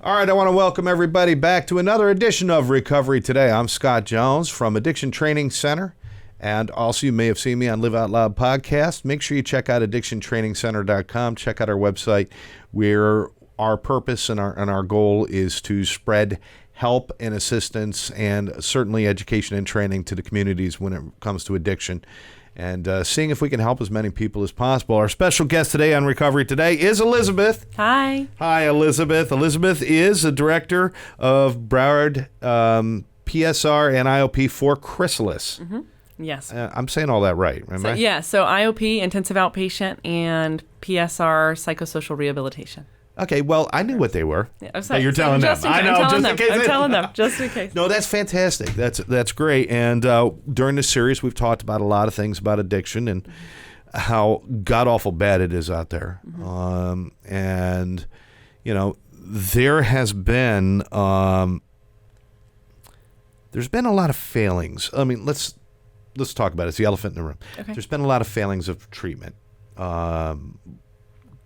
All right, I want to welcome everybody back to another edition of Recovery Today. I'm Scott Jones from Addiction Training Center, and also you may have seen me on Live Out Loud podcast. Make sure you check out addictiontrainingcenter.com. Check out our website, where our purpose and our goal is to spread help and assistance and certainly education and training to the communities when it comes to addiction, and seeing if we can help as many people as possible. Our special guest today on Recovery Today is Elizabeth. Hi. Hi, Elizabeth. Elizabeth is the director of Broward PSR and IOP for Chrysalis. Mm-hmm. Yes. I'm saying all that right, am I? Yeah, so IOP, intensive outpatient, and PSR, psychosocial rehabilitation. Okay, well, I knew what they were. Yeah, I'm sorry. You're telling them. I know, just in case. I'm telling them, just in case. No, that's fantastic. That's great. And during this series, we've talked about a lot of things about addiction and how god-awful bad it is out there. Mm-hmm. And, you know, there has been, there's been a lot of failings. I mean, let's talk about it. It's the elephant in the room. Okay. There's been a lot of failings of treatment.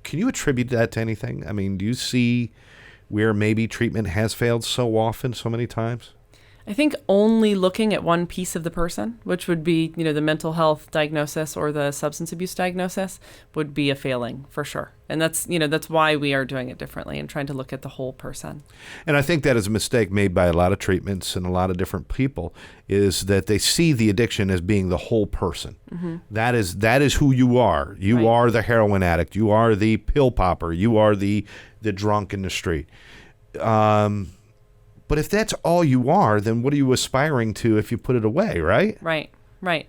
Can you attribute that to anything? I mean, do you see where maybe treatment has failed so often, so many times? I think only looking at one piece of the person, which would be, the mental health diagnosis or the substance abuse diagnosis, would be a failing for sure. And that's why we are doing it differently and trying to look at the whole person. And I think that is a mistake made by a lot of treatments and a lot of different people, is that they see the addiction as being the whole person. Mm-hmm. That is who you are. You right. are the heroin addict. You are the pill popper. You are the drunk in the street. But if that's all you are, then what are you aspiring to if you put it away, right? Right,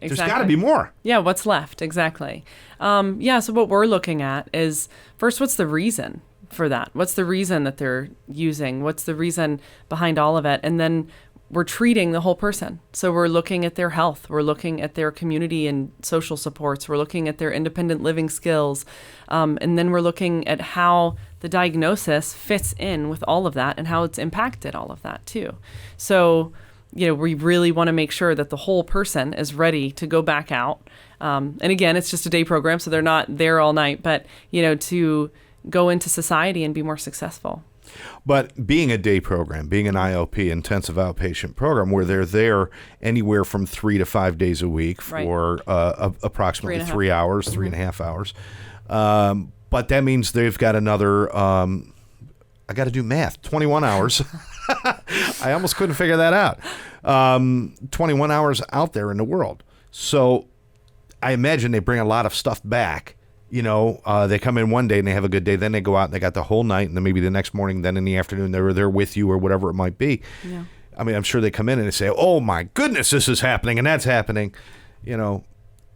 exactly. There's got to be more. Yeah, what's left, exactly. So what we're looking at is, first, what's the reason for that? What's the reason that they're using? What's the reason behind all of it? And then we're treating the whole person. So we're looking at their health. We're looking at their community and social supports. We're looking at their independent living skills. And then we're looking at how the diagnosis fits in with all of that and how it's impacted all of that too. So, we really want to make sure that the whole person is ready to go back out. And again, it's just a day program, so they're not there all night, but, to go into society and be more successful. But being a day program, being an IOP, intensive outpatient program, where they're there anywhere from 3 to 5 days a week for approximately 3 hours, 3.5 hours. But that means they've got another, I got to do math, 21 hours. I almost couldn't figure that out. 21 hours out there in the world. So I imagine they bring a lot of stuff back. They come in one day and they have a good day. Then they go out and they got the whole night. And then maybe the next morning, then in the afternoon, they were there with you or whatever it might be. Yeah. I mean, I'm sure they come in and they say, oh, my goodness, this is happening and that's happening.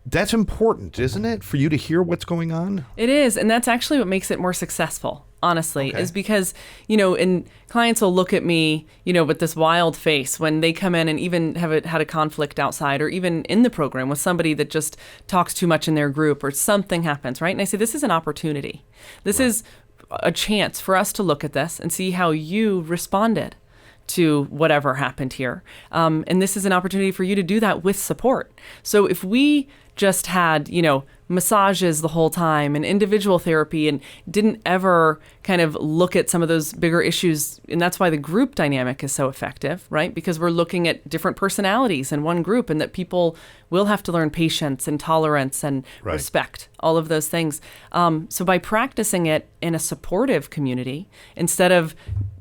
That's important, isn't it, for you to hear what's going on? It is. And that's actually what makes it more successful, honestly, is because, and clients will look at me, with this wild face when they come in and even have had a conflict outside or even in the program with somebody that just talks too much in their group or something happens, right? And I say, this is an opportunity. This is a chance for us to look at this and see how you responded to whatever happened here. And this is an opportunity for you to do that with support. So if we just had, massages the whole time and individual therapy and didn't ever kind of look at some of those bigger issues, and that's why the group dynamic is so effective, right? Because we're looking at different personalities in one group and that people will have to learn patience and tolerance and respect, all of those things. So by practicing it in a supportive community, instead of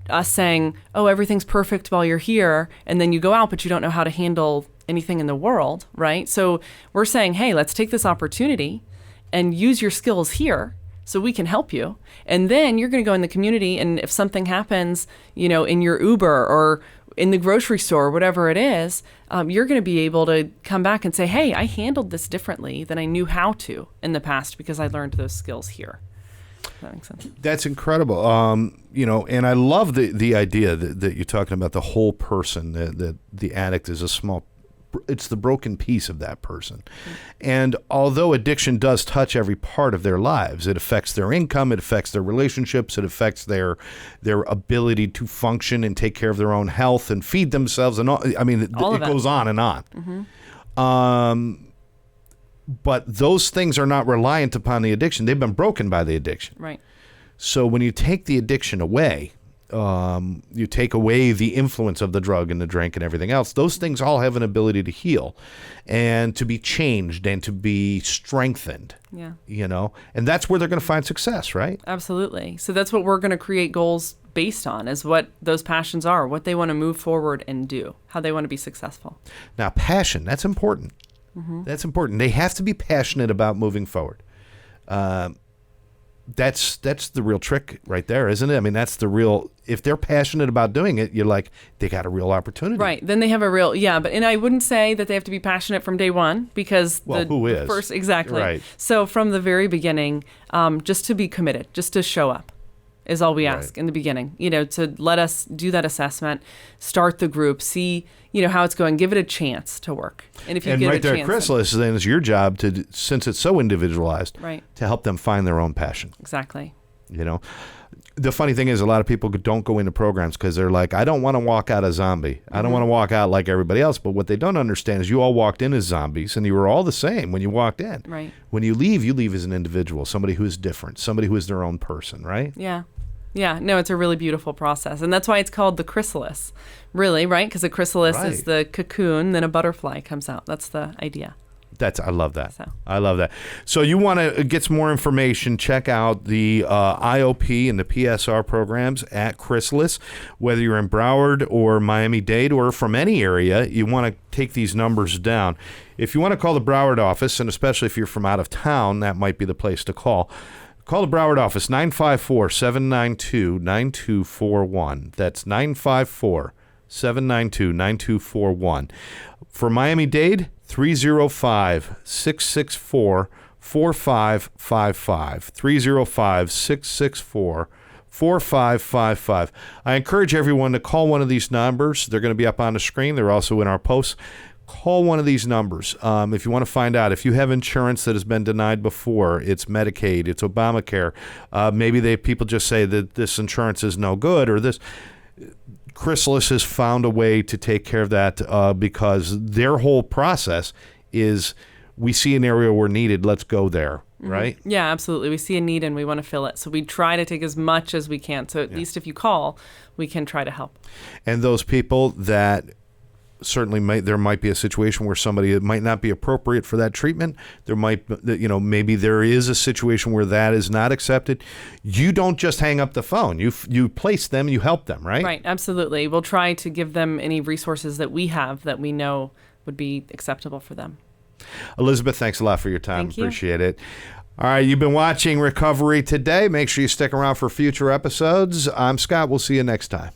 us saying, oh, everything's perfect while you're here, and then you go out, but you don't know how to handle anything in the world, right? So we're saying, hey, let's take this opportunity and use your skills here so we can help you. And then you're going to go in the community, and if something happens, in your Uber or in the grocery store, whatever it is, you're going to be able to come back and say, hey, I handled this differently than I knew how to in the past because I learned those skills here. That makes sense. That's incredible. And I love the idea that you're talking about the whole person, that the addict is it's the broken piece of that person. Mm-hmm. And although addiction does touch every part of their lives, it affects their income, it affects their relationships, it affects their ability to function and take care of their own health and feed themselves. And it goes on and on. Mm-hmm. But those things are not reliant upon the addiction. They've been broken by the addiction. Right. So when you take the addiction away, you take away the influence of the drug and the drink and everything else, those things all have an ability to heal and to be changed and to be strengthened. Yeah. And that's where they're going to find success, right? Absolutely. So that's what we're going to create goals based on, is what those passions are, what they want to move forward and do, how they want to be successful. Now, passion, that's important. Mm-hmm. That's important. They have to be passionate about moving forward. That's the real trick right there, isn't it? I mean, that's the real, if they're passionate about doing it, you're like, they got a real opportunity. Right. Then they have a real, and I wouldn't say that they have to be passionate from day one, because who is? First, exactly. Right. So from the very beginning, just to be committed, just to show up is all we ask in the beginning, to let us do that assessment, start the group, see, how it's going, give it a chance to work. And if you give right it a there chance, at Chrysalis, then it's your job to, since it's so individualized, right, to help them find their own passion. Exactly. The funny thing is, a lot of people don't go into programs because they're like, I don't want to walk out a zombie. Mm-hmm. I don't want to walk out like everybody else. But what they don't understand is you all walked in as zombies and you were all the same when you walked in. Right. When you leave as an individual, somebody who is different, somebody who is their own person, right? Yeah. Yeah, no, it's a really beautiful process. And that's why it's called the chrysalis, really, right? Because a chrysalis is the cocoon, then a butterfly comes out. That's the idea. I love that. I love that. So you want to get some more information, check out the IOP and the PSR programs at Chrysalis. Whether you're in Broward or Miami-Dade or from any area, you want to take these numbers down. If you want to call the Broward office, and especially if you're from out of town, that might be the place to call. Call the Broward office, 954-792-9241. That's 954-792-9241. For Miami-Dade, 305-664-4555. 305-664-4555. I encourage everyone to call one of these numbers. They're going to be up on the screen. They're also in our posts. Call one of these numbers if you want to find out if you have insurance that has been denied before. It's Medicaid, it's Obamacare. Maybe people just say that this insurance is no good, or this. Chrysalis has found a way to take care of that because their whole process is, we see an area where needed, let's go there, right? Yeah, absolutely. We see a need and we want to fill it. So we try to take as much as we can. So at least if you call, we can try to help. And those people that certainly there might be a situation where somebody, it might not be appropriate for that treatment. There might, maybe there is a situation where that is not accepted. You don't just hang up the phone. You place them, you help them, right? Right, absolutely. We'll try to give them any resources that we have that we know would be acceptable for them. Elizabeth, thanks a lot for your time. Thank you. Appreciate it. All right, you've been watching Recovery Today. Make sure you stick around for future episodes. I'm Scott. We'll see you next time.